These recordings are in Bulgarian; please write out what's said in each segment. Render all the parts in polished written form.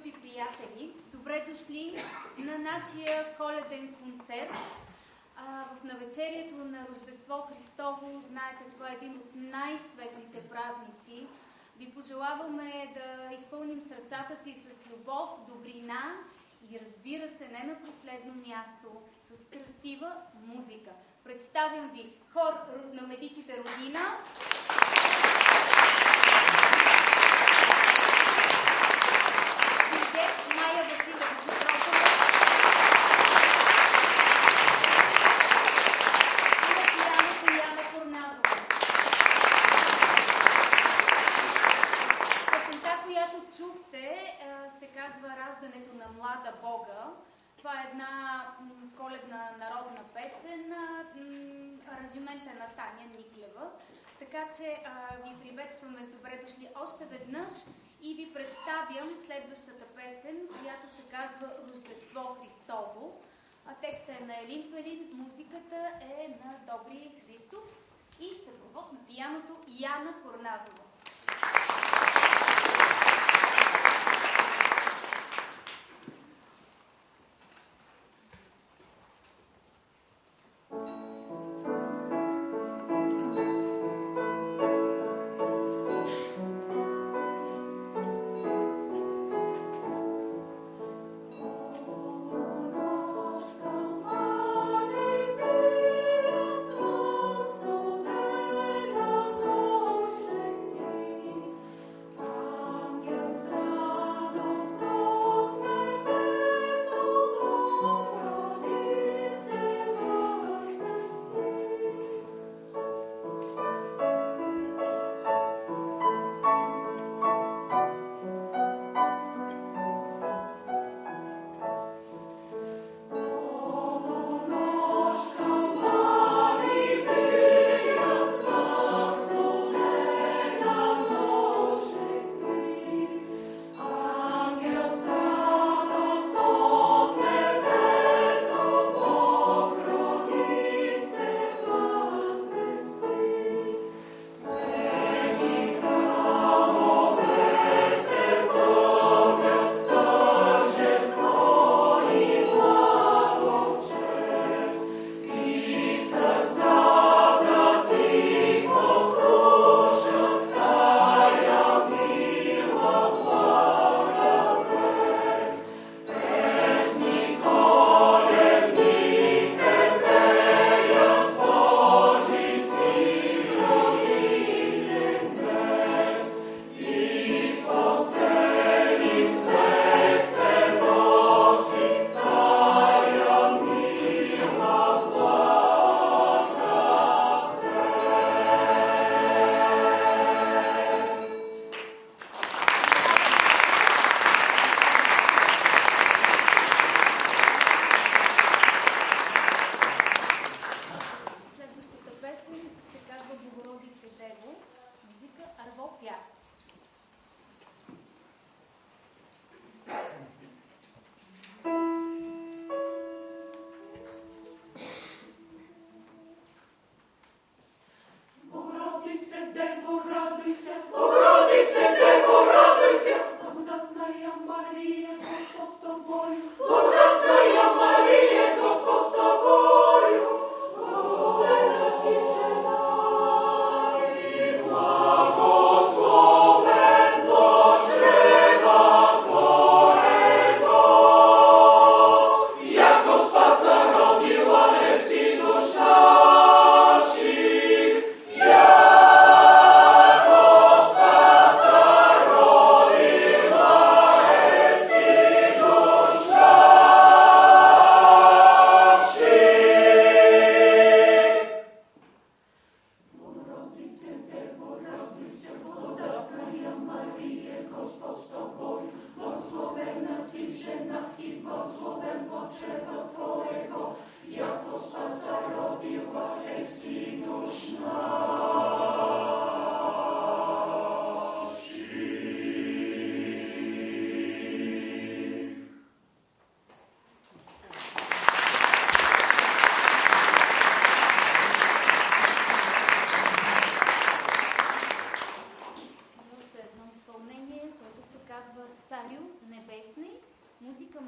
скъпи приятели! Добре дошли на нашия коледен концерт. В навечерието на Рождество Христово, знаете, това е един от най-светлите празници. Ви пожелаваме да изпълним сърцата си с любов, добрина и, разбира се, не на последно място, с красива музика. Представям ви хор на медиците Родина. Майя Василева Четрокова и на пианото Яна Корназова. Песента, която чухте, се казва "Раждането на млада Бога". Това е една коледна народна песен, аранжимента на Таня Никлева. Така че ви приветстваме с добре дошли още веднъж и ви представям следващата песен, която се казва "Рождество Христово". Текстът е на Елин Пелин, музиката е на Добри Христов и съпровод на пианото Яна Корназова.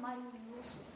Марио Милушев.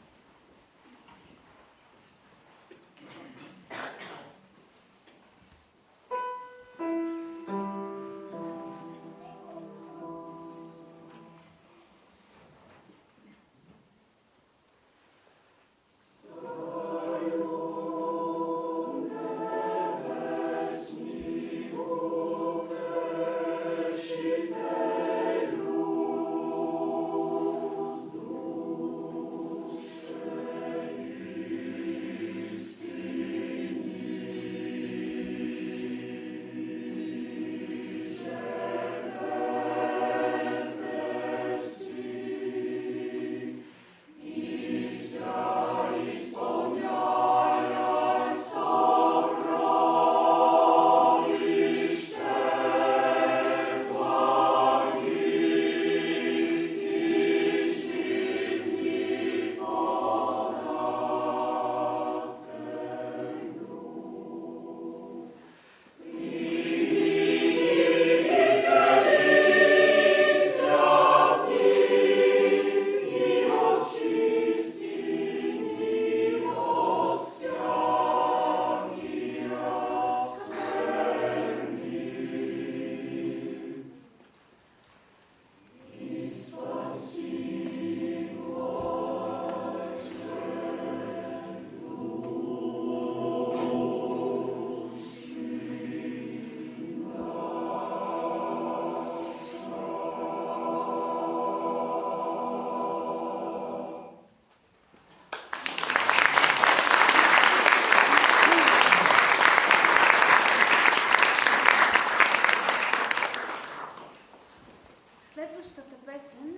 Следващата песен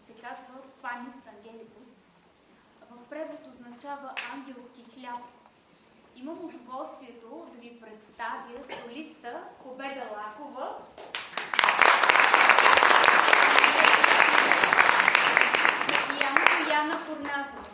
се казва Панис Ангеликус. В превод означава ангелски хляб. Имам удоволствието да ви представя солиста Победа Лакова и Яна Корназова.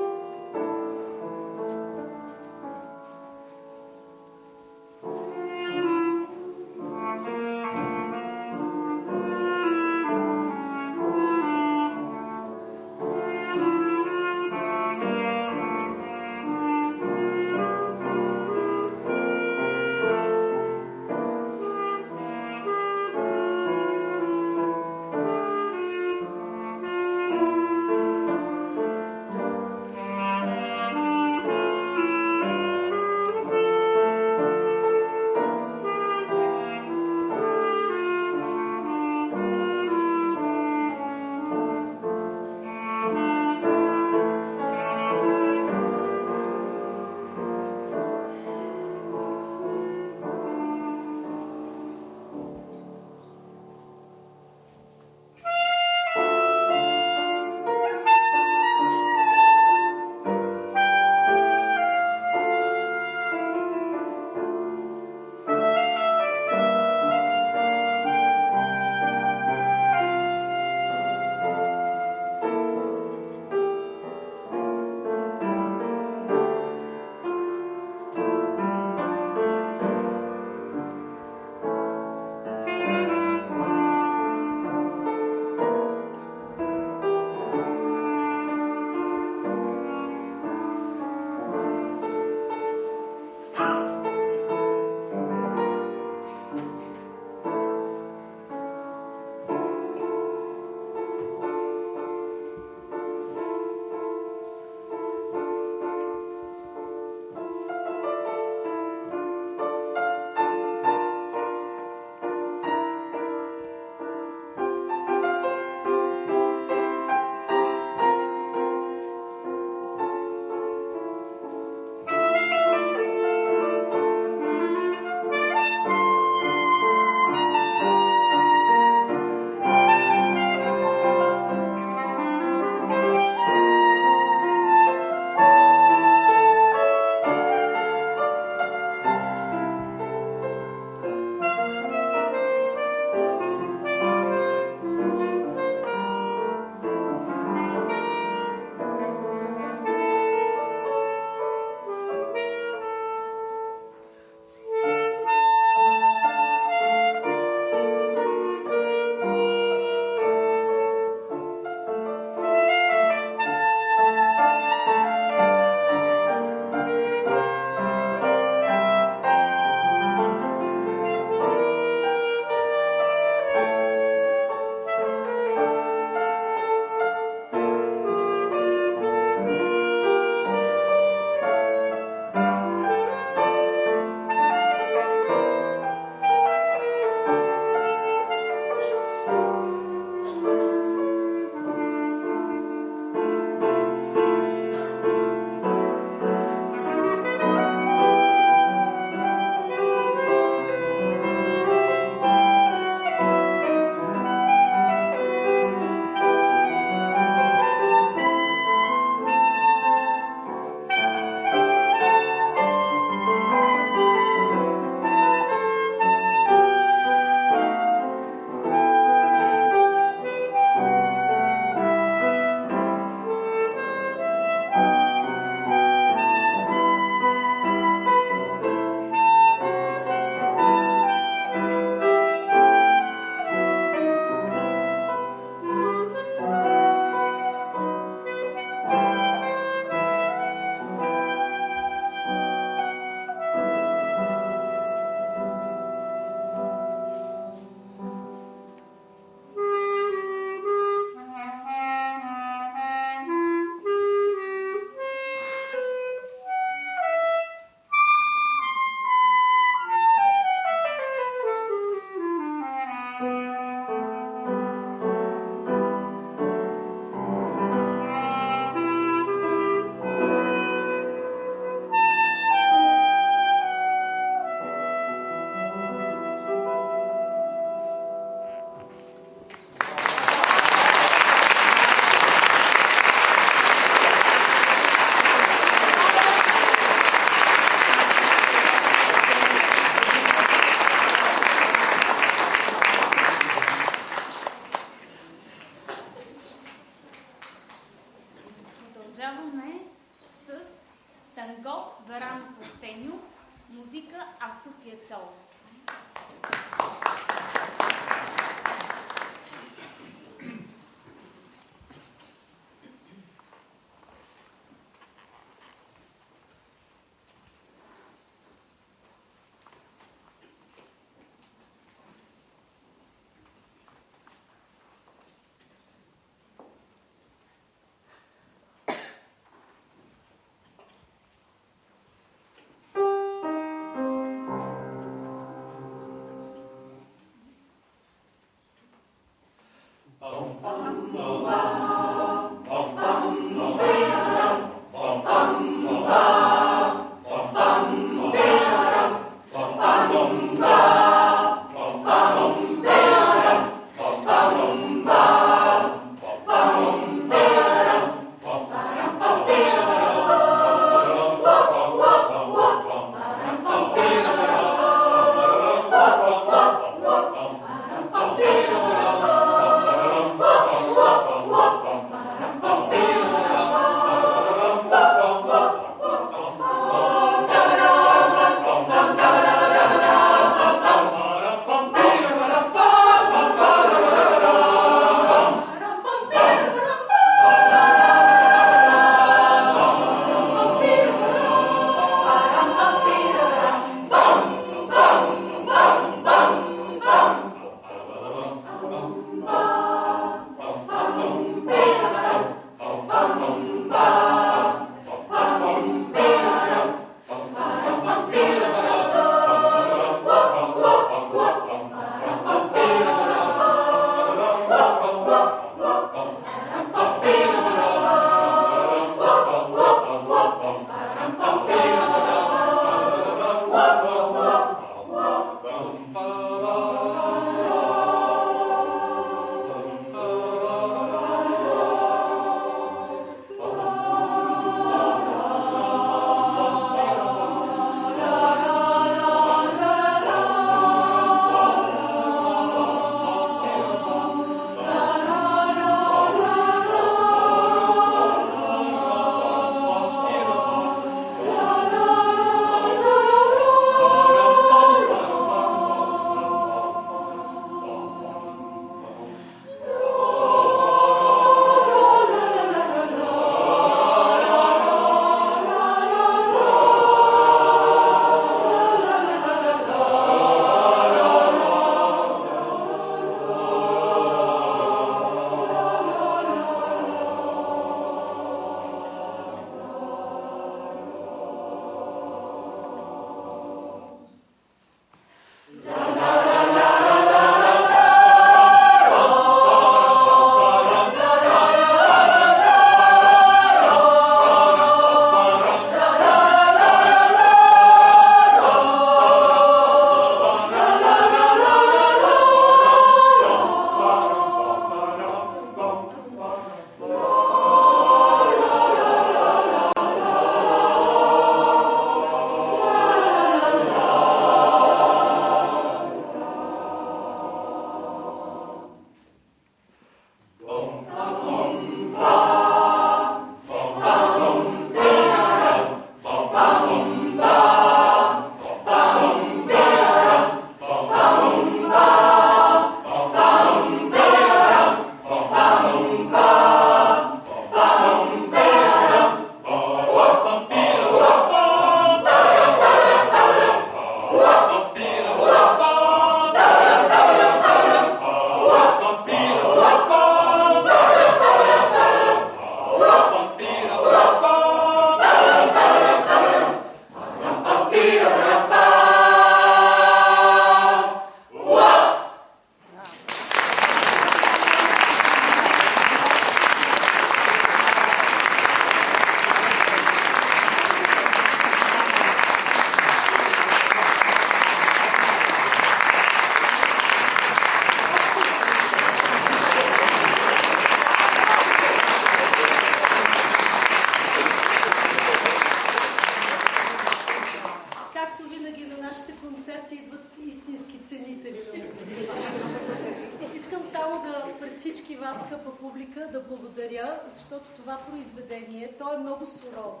всички вас, скъпа публика, да благодаря, защото това произведение, то е много сурово.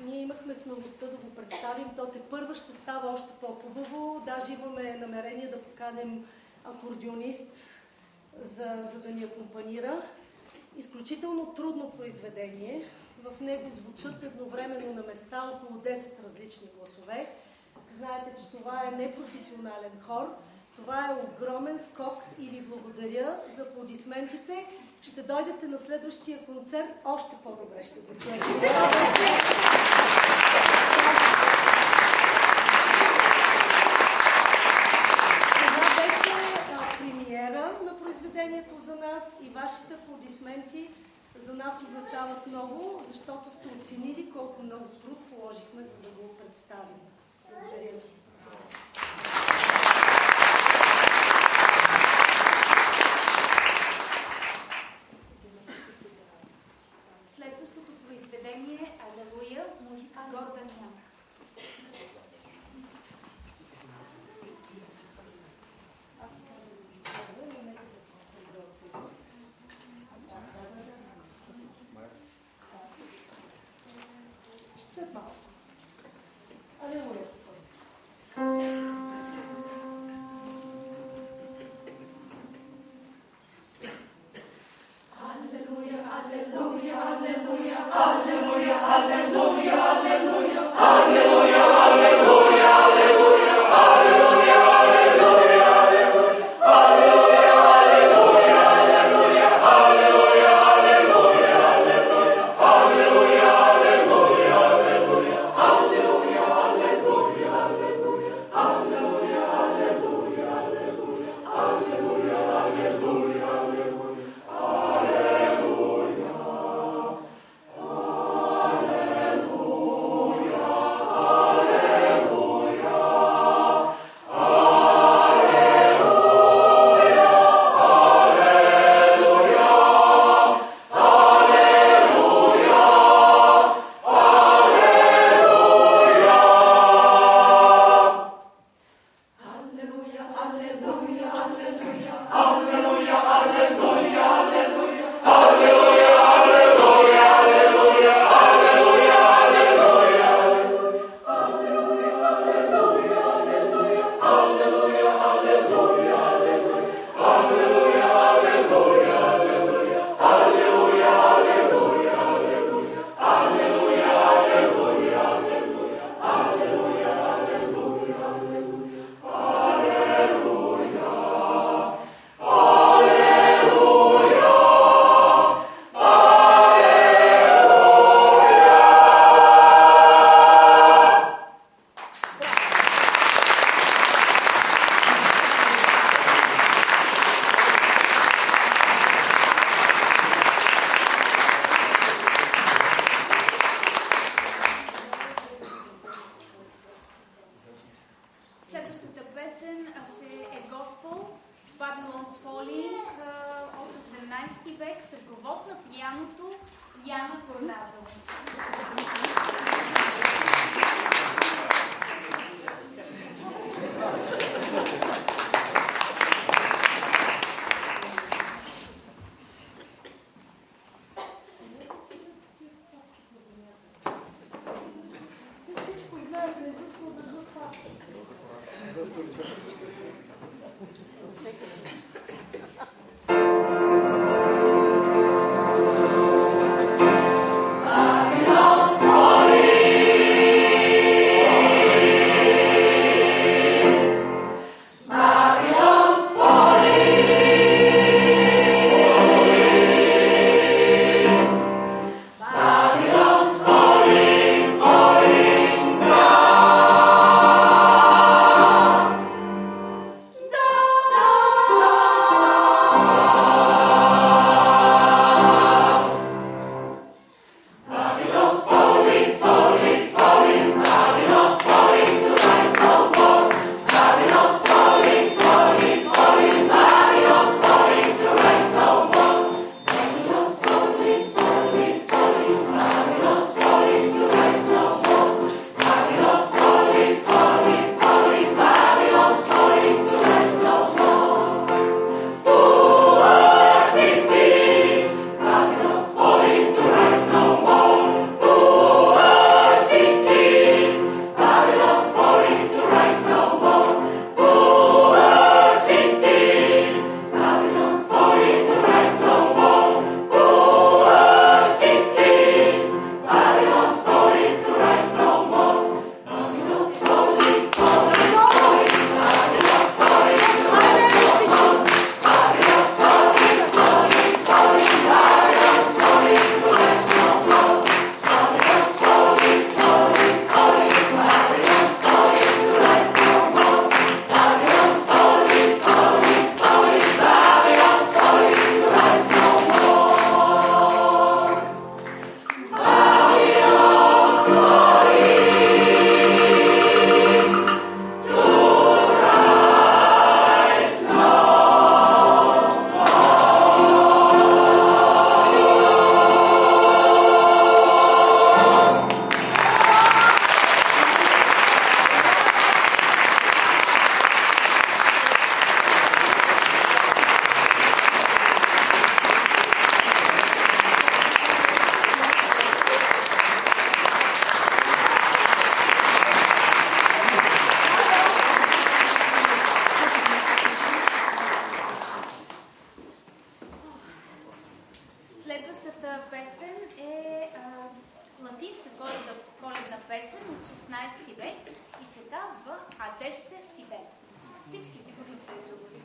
Ние имахме смелостта да го представим, то тепърва ще става още по-хубаво. Даже имаме намерение да поканем акордеонист, за да ни акомпанира. Изключително трудно произведение. В него звучат едновременно на места около 10 различни гласове. Знаете, че това е непрофесионален хор. Това е огромен скок и ви благодаря за аплодисментите. Ще дойдете на следващия концерт, още по-добре ще го чуете. Това беше премиера на произведението за нас и вашите аплодисменти за нас означават много, защото сте оценили колко много труд положихме, за да го представим. Благодаря ви. Следващото произведение е Алелуя, музика Гордан Янг. След малко. Алелуя. Следващата песен е Gospel, Babylon's Falling от 18 век, съпровод на пианото Яна Корназова. Babylon's falling. Следващата песен е латинска коледна песен от 16 век и се казва Адесте Фиделес. Всички сигурно се е чували.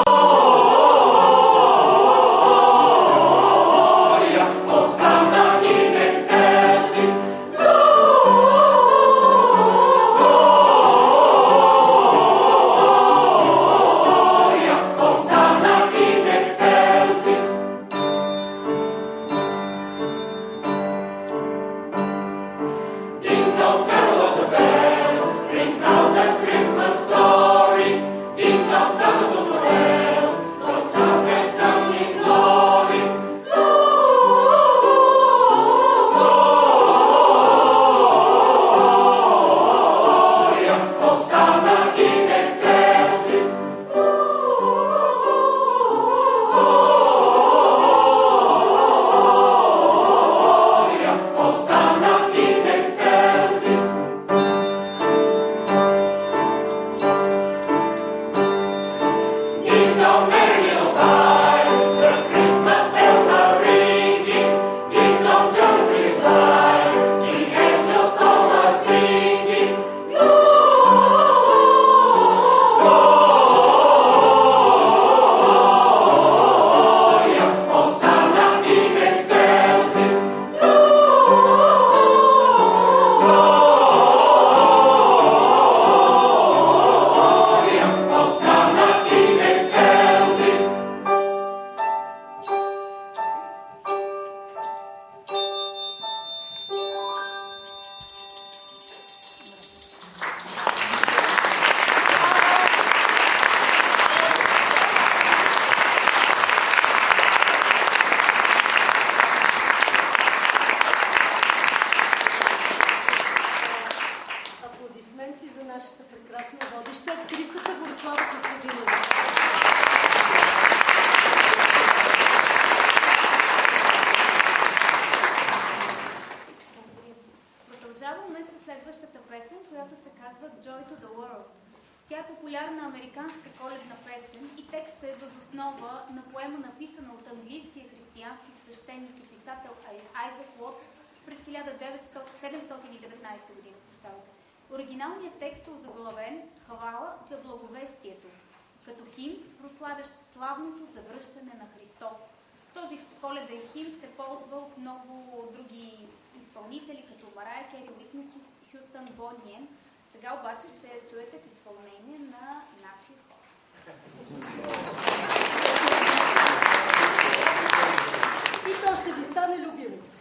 Oh основа на поема, написана от английския християнски свещеник и писател Айзек Уотс през 1719 година. Оригиналният текст е озаглавен "Хвала за благовестието", като хим, прославящ славното завръщане на Христос. Този коледен хим се ползва от много други изпълнители, като Марая Кери, Уитни Хюстън, Бодни. Сега обаче ще чуете в изпълнение на нашия хор. И то ще ви стане любимото.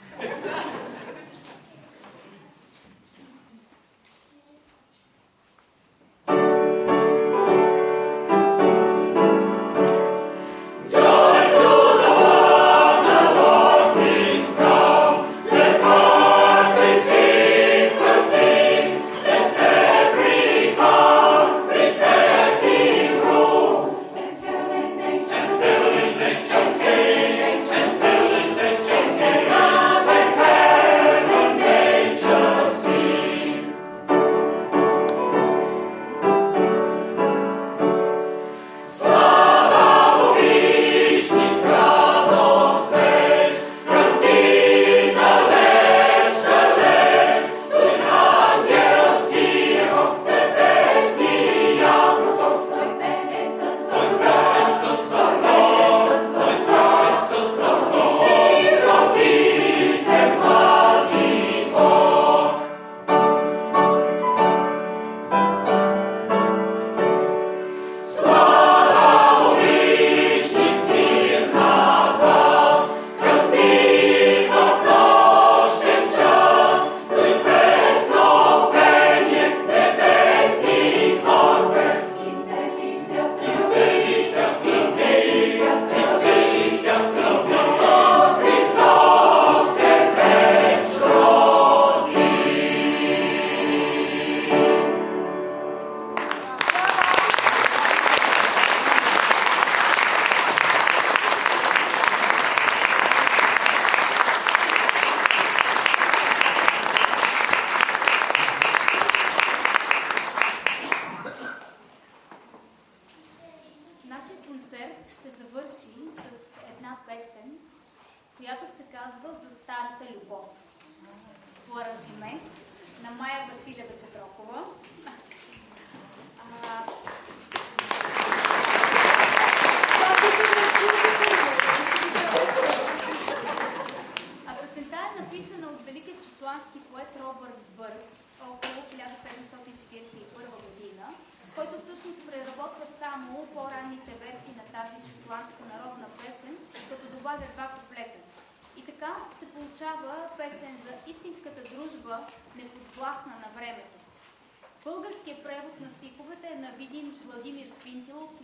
Българският превод на стиховете е на Видин Владимир Свинтил от 1983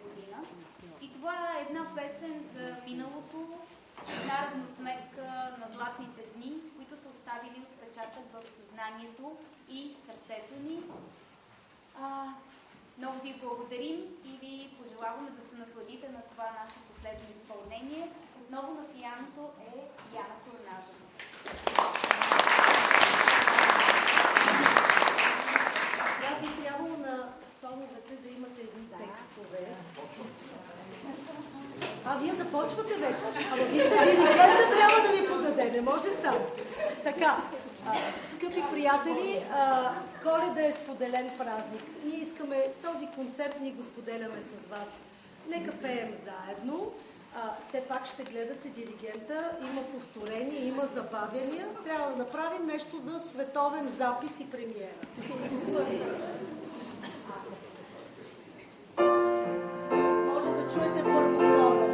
година. И това е една песен за миналото, една равносметка на златните дни, които са оставили отпечатък в съзнанието и сърцето ни. Много ви благодарим и ви пожелаваме да се насладите на това наше последно изпълнение. Отново на пианото е Яна Корназова. Аз би трябвало на столовете да имате едни текстове. Вие започвате вече. Ама вижте, диригента трябва да ви подаде, не може сам. Така, скъпи приятели, Коледа е споделен празник. Ние искаме този концерт, ние го споделяме с вас. Нека пеем заедно. Все пак ще гледате диригента, има повторение, има забавяния. Трябва да направим нещо за световен запис и премиера. Може да чуете първо хора.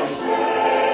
Share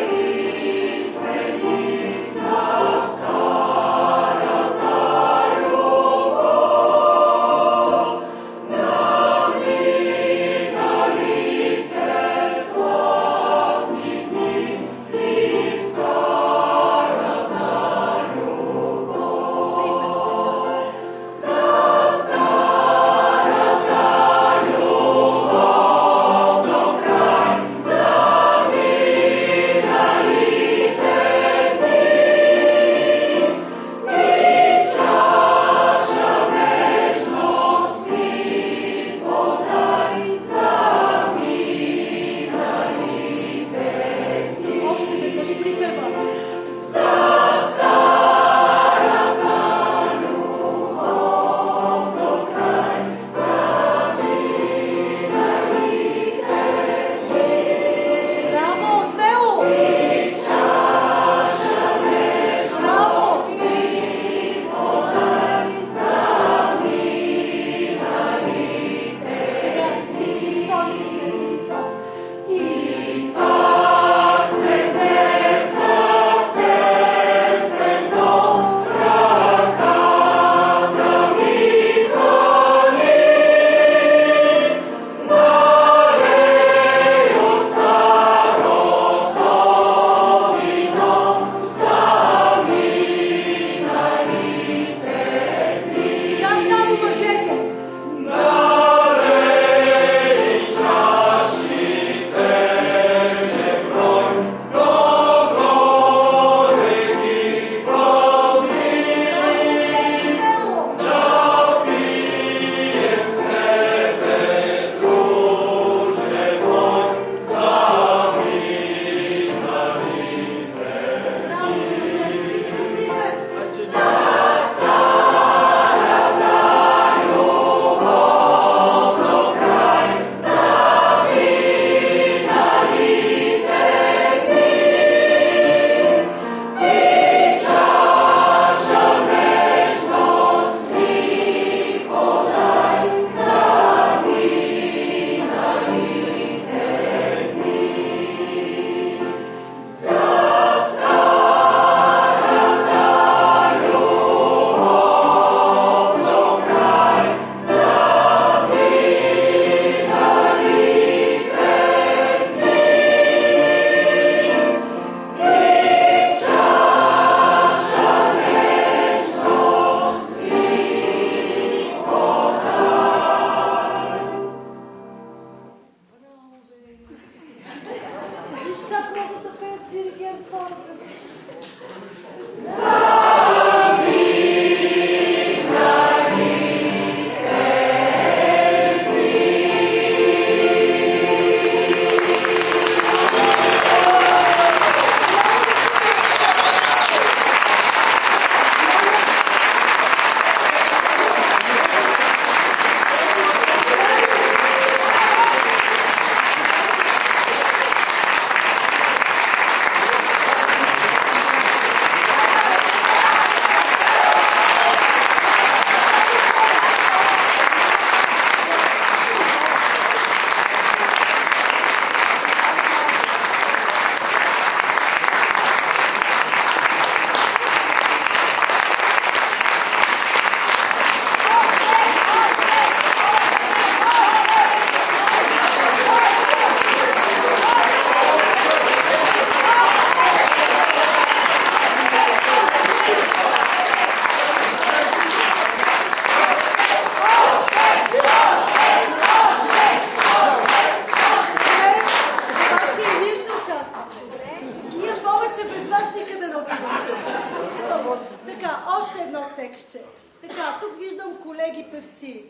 текстче. Така, тук виждам колеги певци.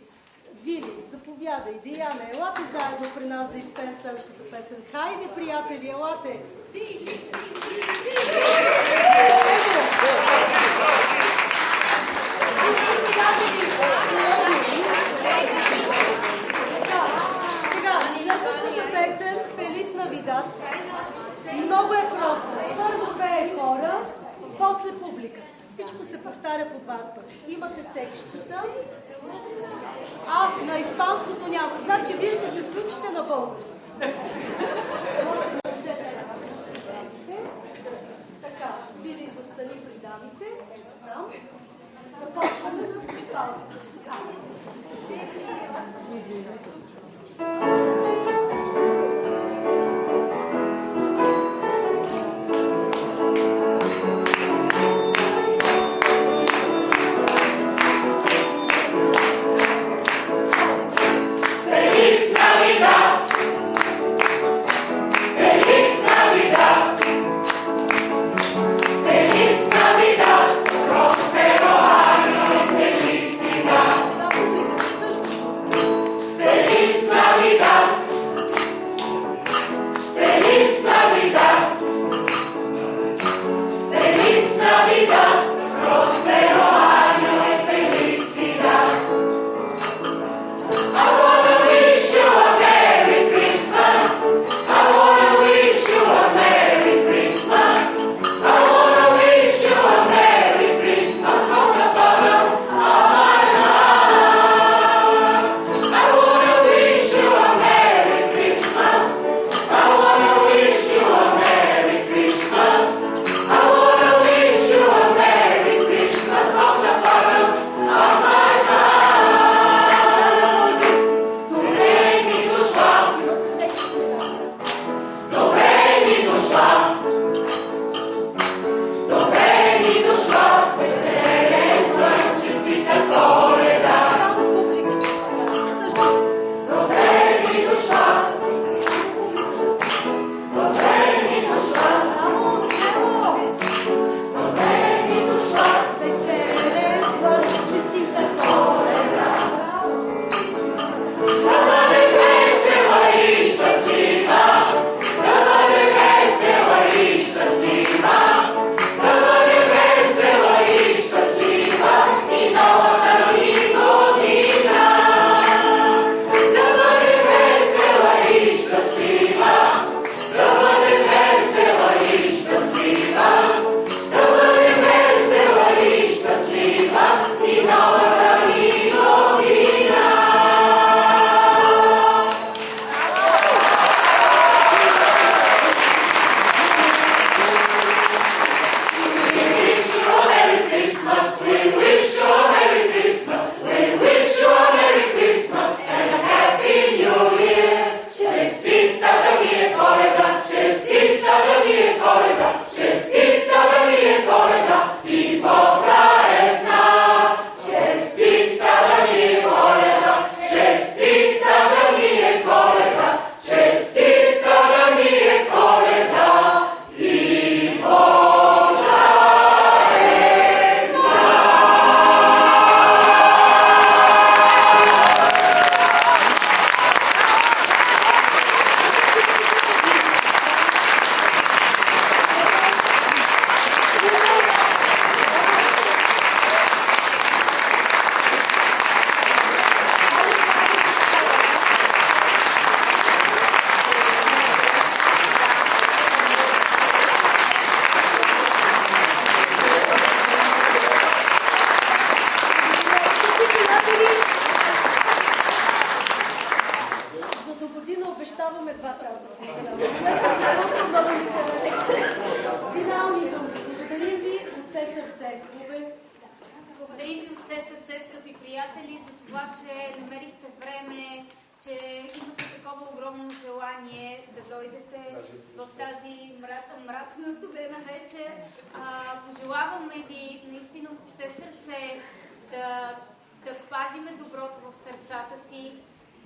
Вили, заповядай, Диана, елате заедно при нас да изпеем следващата песен. Хайде, приятели, елате! Вили! Сега, следващата песен, Фелис Навидад, много е проста. Първо пее хора, после публиката. Всичко се повтаря по два пъти. Имате текстчета. На испанското няма. Значи вие ще се включите на българско. Така, Вили застани при дамите. Ето там. Започваме с испанското. обещаваме 2 часа. Финални думи. Благодарим ви от все сърце. Благодарим ви от все сърце, скъпи приятели, за това, че намерихте време, че имате такова огромно желание да дойдете в тази мрачна студена вечер. Пожелаваме ви наистина от все сърце да пазиме доброто в сърцата си,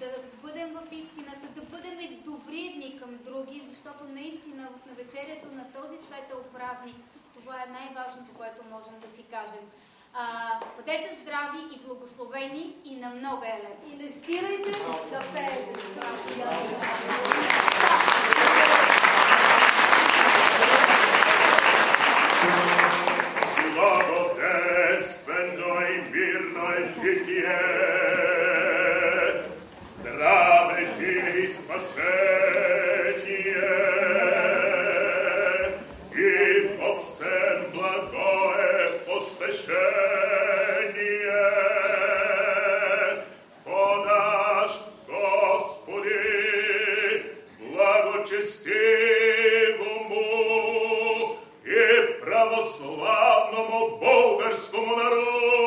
да бъдем в истината, да бъдем добри едни към други, защото наистина в навечерието на този светъл празник това е най-важното, което можем да си кажем. Бъдете здрави и благословени и на много елен. И не спирайте да пеете с това. Благоденствено и мирно е житие, здраве, живе и спасение, и повсем благо е поспешение. О наш Господи, благочестивому и православному българскому народу,